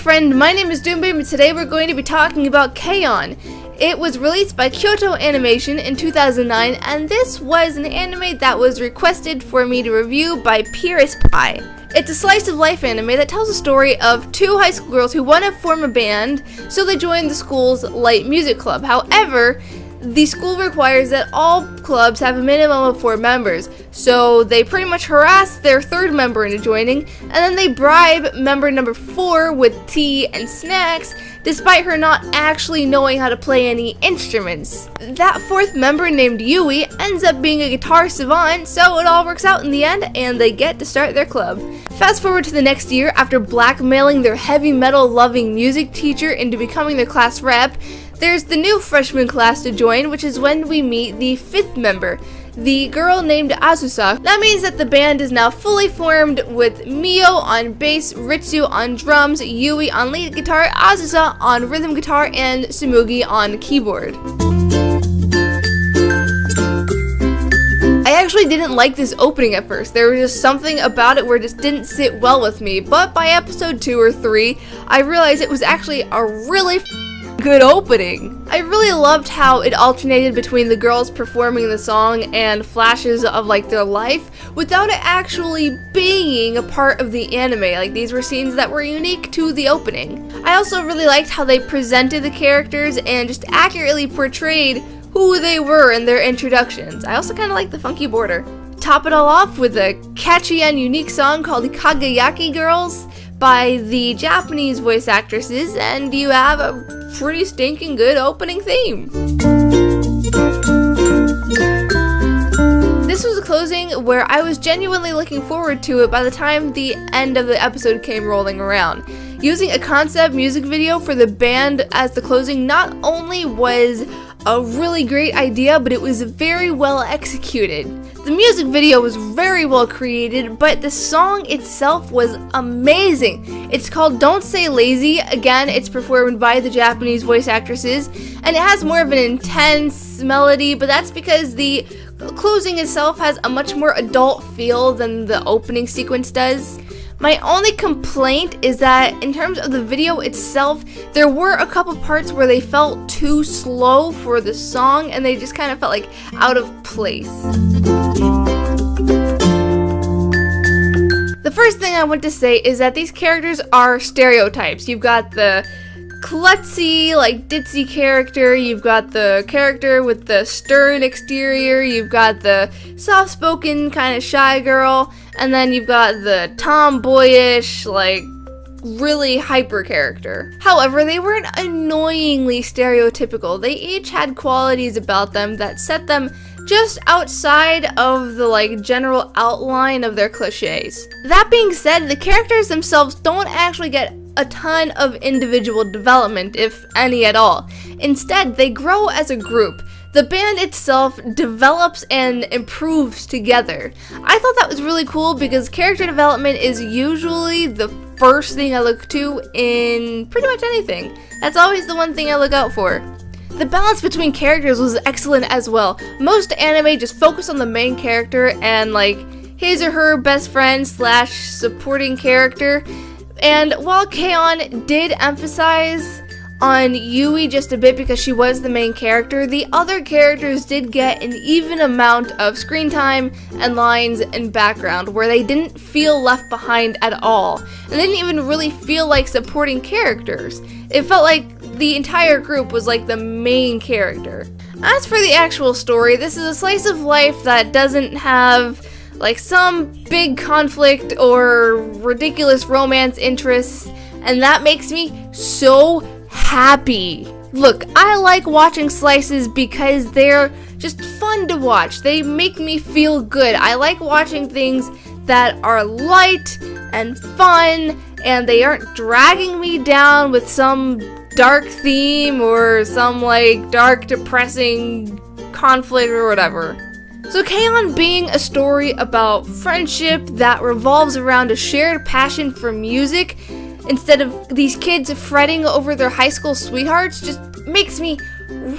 friend, my name is Doombabe, and today we're going to be talking about K-On! It was released by Kyoto Animation in 2009, and this was an anime that was requested for me to review by Pierce Pie. It's a slice of life anime that tells a story of two high school girls who want to form a band, so they join the school's light music club. However, the school requires that all clubs have a minimum of 4 members, so they pretty much harass their third member into joining, and then they bribe member number 4 with tea and snacks, despite her not actually knowing how to play any instruments. That fourth member, named Yui, ends up being a guitar savant, so it all works out in the end, and they get to start their club. Fast forward to the next year, after blackmailing their heavy metal loving music teacher into becoming their class rep, there's the new freshman class to join, which is when we meet the 5th member, the girl named Azusa. That means that the band is now fully formed with Mio on bass, Ritsu on drums, Yui on lead guitar, Azusa on rhythm guitar, and Sumugi on keyboard. I actually didn't like this opening at first. There was just something about it where it just didn't sit well with me, but by episode 2 or 3, I realized it was actually a really good opening. I really loved how it alternated between the girls performing the song and flashes of like their life without it actually being a part of the anime. Like, these were scenes that were unique to the opening. I also really liked how they presented the characters and just accurately portrayed who they were in their introductions. I also kind of like the funky border. Top it all off with a catchy and unique song called the Kagayaki Girls by the Japanese voice actresses, and you have a pretty stinking good opening theme. This was a closing where I was genuinely looking forward to it by the time the end of the episode came rolling around. Using a concept music video for the band as the closing not only was a really great idea, but it was very well executed. The music video was very well created, but the song itself was amazing. It's called Don't Say Lazy. Again, it's performed by the Japanese voice actresses, and it has more of an intense melody, but that's because the closing itself has a much more adult feel than the opening sequence does. My only complaint is that in terms of the video itself, there were a couple parts where they felt too slow for the song, and they just kind of felt like out of place. The first thing I want to say is that these characters are stereotypes. You've got the klutzy, like ditzy character, you've got the character with the stern exterior, you've got the soft-spoken kind of shy girl, and then you've got the tomboyish, like really hyper character. However, they weren't annoyingly stereotypical. They each had qualities about them that set them just outside of the like general outline of their cliches. That being said, the characters themselves don't actually get a ton of individual development, if any at all. Instead, they grow as a group. The band itself develops and improves together. I thought that was really cool because character development is usually the first thing I look to in pretty much anything. That's always the one thing I look out for. The balance between characters was excellent as well. Most anime just focus on the main character and like his or her best friend slash supporting character. And while K-On! Did emphasize on Yui just a bit because she was the main character, the other characters did get an even amount of screen time and lines and background where they didn't feel left behind at all. And they didn't even really feel like supporting characters. It felt like the entire group was like the main character. As for the actual story, this is a slice of life that doesn't have like some big conflict or ridiculous romance interests, and that makes me so happy. Look, I like watching slices because they're just fun to watch. They make me feel good. I like watching things that are light and fun, and they aren't dragging me down with some dark theme or some like dark depressing conflict or whatever. So K-On! Being a story about friendship that revolves around a shared passion for music instead of these kids fretting over their high school sweethearts just makes me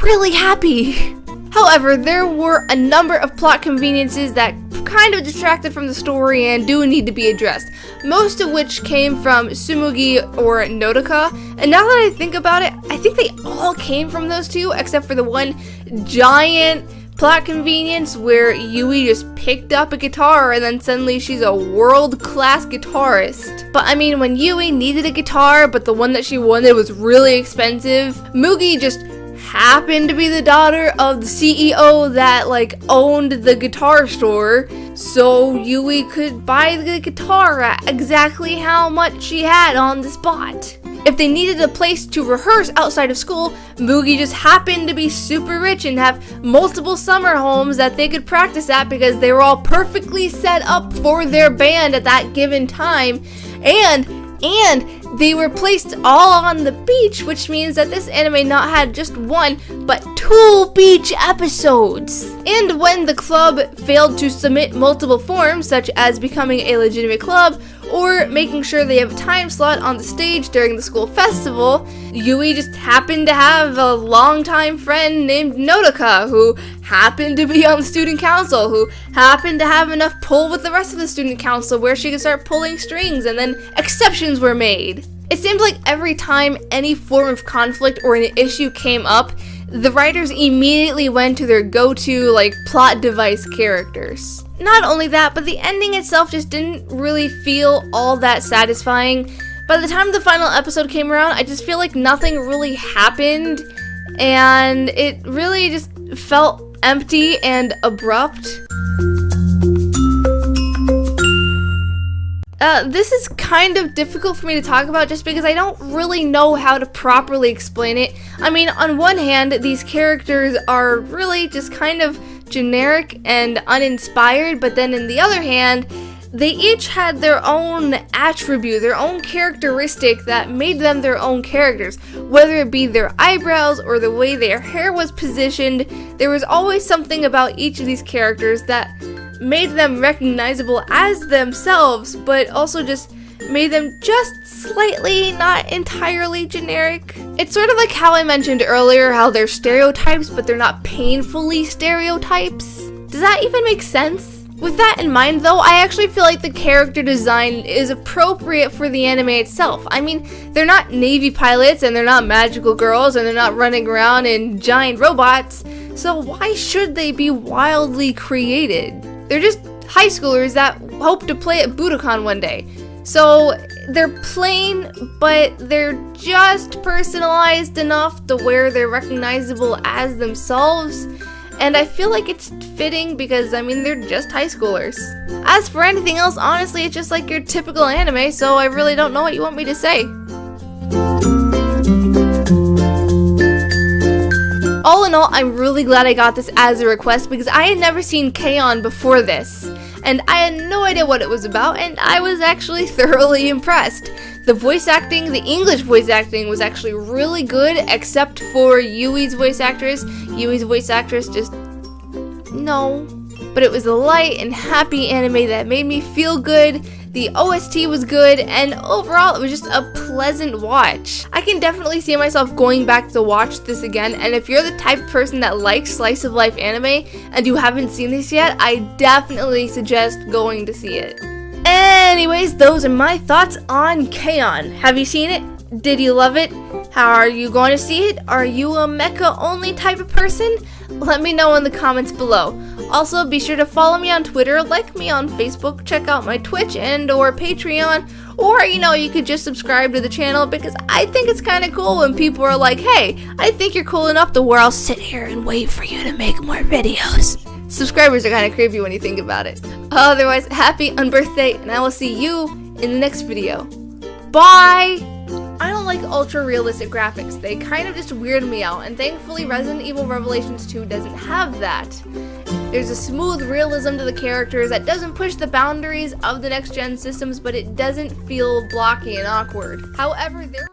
really happy. However, there were a number of plot conveniences that kind of distracted from the story and do need to be addressed, most of which came from Tsumugi or Nodoka. And now that I think about it, I think they all came from those two, except for the one giant plot convenience where Yui just picked up a guitar and then suddenly she's a world-class guitarist. But I mean, when Yui needed a guitar but the one that she wanted was really expensive, Mugi just happened to be the daughter of the CEO that owned the guitar store, so Yui could buy the guitar at exactly how much she had on the spot. If they needed a place to rehearse outside of school, Mugi just happened to be super rich and have multiple summer homes that they could practice at because they were all perfectly set up for their band at that given time, and they were placed all on the beach, which means that this anime not had just one, but 2 beach episodes. And when the club failed to submit multiple forms, such as becoming a legitimate club, or making sure they have a time slot on the stage during the school festival, Yui just happened to have a longtime friend named Nodoka, who happened to be on the student council, who happened to have enough pull with the rest of the student council where she could start pulling strings, and then exceptions were made. It seemed like every time any form of conflict or an issue came up, the writers immediately went to their go-to, plot device characters. Not only that, but the ending itself just didn't really feel all that satisfying. By the time the final episode came around, I just feel like nothing really happened, and it really just felt empty and abrupt. This is kind of difficult for me to talk about just because I don't really know how to properly explain it. I mean, on one hand, these characters are really just kind of generic and uninspired, but then in the other hand, they each had their own attribute, their own characteristic that made them their own characters. Whether it be their eyebrows or the way their hair was positioned, there was always something about each of these characters that made them recognizable as themselves, but also just made them just slightly, not entirely generic. It's sort of like how I mentioned earlier how they're stereotypes, but they're not painfully stereotypes. Does that even make sense? With that in mind though, I actually feel like the character design is appropriate for the anime itself. I mean, they're not Navy pilots and they're not magical girls and they're not running around in giant robots, so why should they be wildly created? They're just high schoolers that hope to play at Budokan one day. So they're plain, but they're just personalized enough to where they're recognizable as themselves. And I feel like it's fitting because, I mean, they're just high schoolers. As for anything else, honestly, it's just like your typical anime, so I really don't know what you want me to say. All in all, I'm really glad I got this as a request because I had never seen K-On! Before this, and I had no idea what it was about, and I was actually thoroughly impressed. The voice acting, the English voice acting, was actually really good, except for Yui's voice actress. Yui's voice actress just... no. But it was a light and happy anime that made me feel good. The OST was good, and overall it was just a pleasant watch. I can definitely see myself going back to watch this again, and if you're the type of person that likes slice of life anime and you haven't seen this yet, I definitely suggest going to see it. Anyways, those are my thoughts on K-On! Have you seen it? Did you love it? How are you going to see it? Are you a mecha only type of person? Let me know in the comments below. Also, be sure to follow me on Twitter, like me on Facebook, check out my Twitch and or Patreon, or you could just subscribe to the channel because I think it's kind of cool when people are like, hey, I think you're cool enough to where I'll sit here and wait for you to make more videos. Subscribers are kind of creepy when you think about it. Otherwise, happy unbirthday, and I will see you in the next video. Bye! I don't like ultra realistic graphics. They kind of just weird me out, and thankfully Resident Evil Revelations 2 doesn't have that. There's a smooth realism to the characters that doesn't push the boundaries of the next gen systems, but it doesn't feel blocky and awkward. However, there